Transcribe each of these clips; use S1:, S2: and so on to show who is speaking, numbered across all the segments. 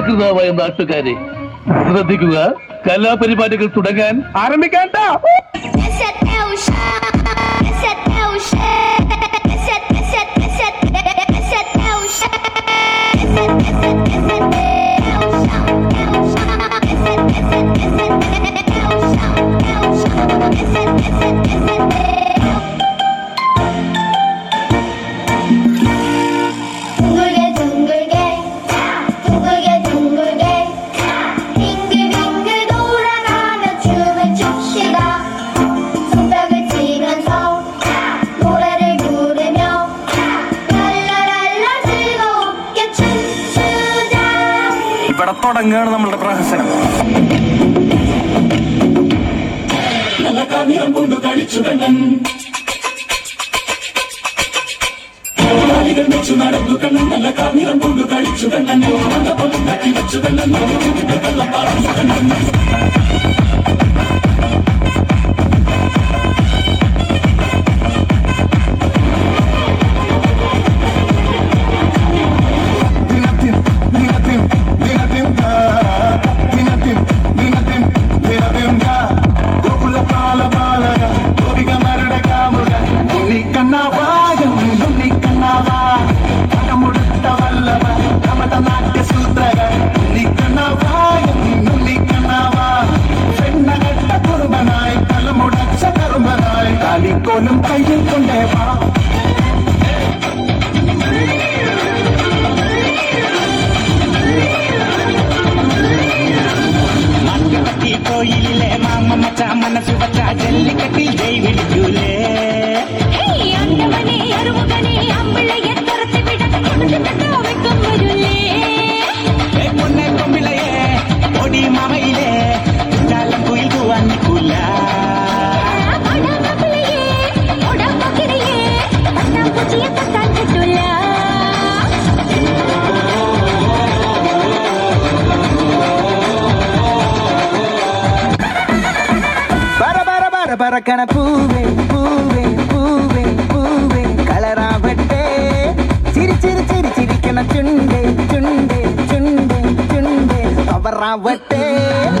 S1: സൽകൃതാവായ നാട്ടുകാരെ ശ്രദ്ധിക്കുക, കലാപരിപാടികൾ തുടങ്ങാൻ ആരംഭിക്കാൻ.
S2: ഇവിടെ തുടങ്ങുകയാണ് നമ്മളുടെ പ്രഹസനം. നല്ല കാവ്യം കൊണ്ട് കളിച്ചു കണ്ണൻ, വെച്ചു നടന്നു കണ്ണൻ, നല്ല കാവ്യം കൊണ്ട് കളിച്ചു കണ്ണൻ, വെച്ചു കണ്ണൻ, കള്ളം പാടുന്നു കണ്ണൻ. ും കയ്യിൽ കൊണ്ടേ വാ കോയിലെ മാമ മച്ച മനസ്സ് വച്ച ജല്ലിക്കട്ടിൽ ജയ് വിളിക്കൂലേ. പൊന്നെ കൊമ്പിളയെ ഒടി മാമയിലെ കാലം കുയിൽ പോവാൻ നിൽക്കൂല. പറക്കണ പൂവേ പൂവേ പൂവേ പൂവേ കളറാവട്ടെ, ചിരി ചിരി ചിരി ചിരിക്കണ ചുണ്ടേ ചുണ്ടേ ചുണ്ടേ ചുണ്ടേ അവറാവട്ടെ.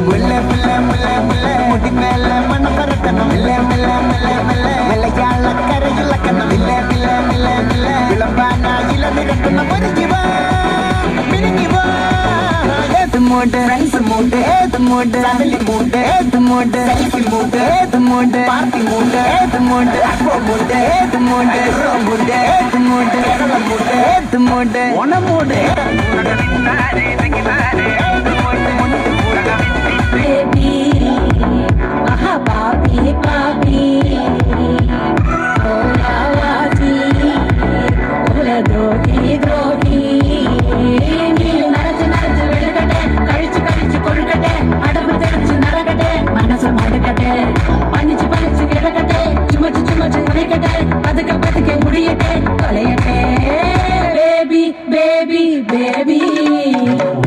S2: മുല്ല മുല്ല മുല്ല മുല്ല മുടിമേല മണ പറക്കണം, മുല്ല മുല്ല മുല്ല മുല്ല മലയാള കരയിളക്കണം, മില്ല മില്ല മില്ല മില്ല വിളമ്പാനായില നിരക്കുന്ന ഒരുങ്ങിവാ മിനുങ്ങിവാ. ഏത് മൂഡ് ഫ്രണ്ട്സ് മൂഡ്, ഏത് മൂഡ് ഫാമിലി മൂഡ്, ഏത് മൂഡ് സെൽഫി മൂഡ്, ഏത് മൂഡ് പാർട്ടി മൂഡ്, ഏത് മൂഡ് അപ്പോ മൂഡ്, ഏത് മൂഡ് മൂഡ്, ഏത് മൂഡ് കേരള മൂഡ്, ഏത് മൂഡ് ഓണ mood.
S3: Baby, aha papi papi, hola wati, hola drogi drogi. Nil naraju naraju velukate, kalichu kalichu kolukate, adamu teruchu naragate, manasu madukate, panichu panichu kedakate, chumachu chumachu narikate, padake padake mudiyate, kolayate. Baby baby baby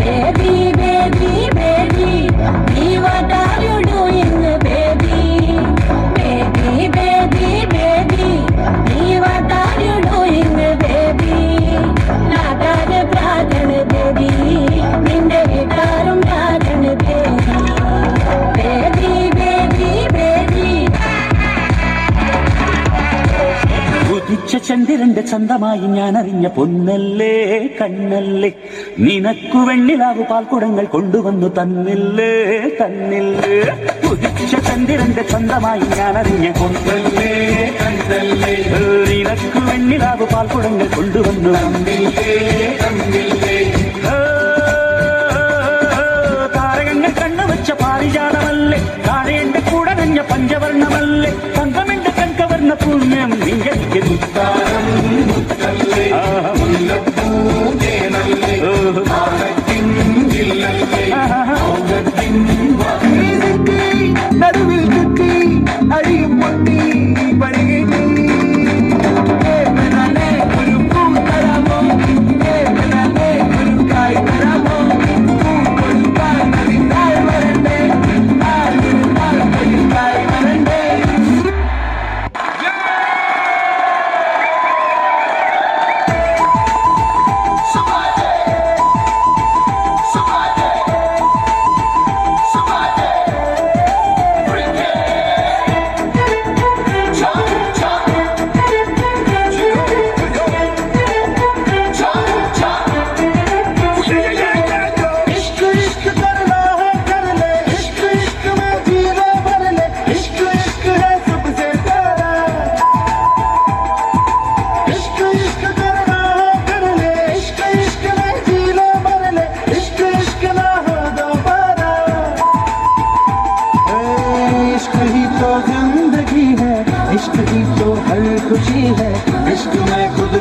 S3: baby baby baby. What are you doing, baby? Baby, baby, baby. What are you doing, baby? Nagar pradan, baby. Ninde vitarum pradan, baby. Baby, baby, baby. ഉദിച്ച ചന്ദ്രന്റെ ചന്തമായി ഞാൻ അറിഞ്ഞ പൊന്നല്ലേ കണ്ണല്ലേ, നിനക്കു വെണ്ണിലാവു പാൽക്കുടങ്ങൾ കൊണ്ടുവന്നു തന്നില്ലേ തന്നില്ലേ. ഉദിച്ച ചന്ദ്രന്റെ ചന്തമായി ഞാൻ അറിഞ്ഞ പൊന്നല്ലേ കണ്ണല്ലേ, നിനക്കു വെണ്ണിലാവു പാൽക്കുടങ്ങൾ കൊണ്ടുവന്നു തന്നില്ലേ തന്നില്ലേ. താരകങ്ങൾ കണ്ണുവച്ച പാരിജാതമല്ലേ, താഴെന്റെ കൂടെ നഞ്ഞ പഞ്ചവർണ്ണമല്ലേ, തങ്കമെന്റെ കൺകവർണ്ണ പുണ്യം നീയടിക്ക് മുത്താരം മുത്തല്ലേ, മുല്ലപ്പൂനല്ലേ നടുവിൽ കുത്തി അഴിയും പൊട്ടി പടുകി. ഒരു പൂ തരാമോ, ഒരു കായ് തരാമോ, പൂ കൊടുത്താൽ അതിനാൾ വരണ്ടേ, കായ് വരണ്ടേ.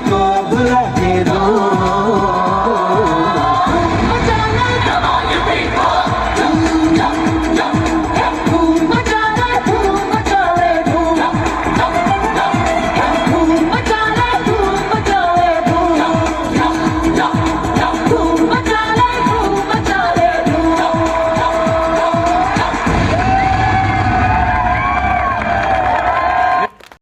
S3: मुझको बुला के दो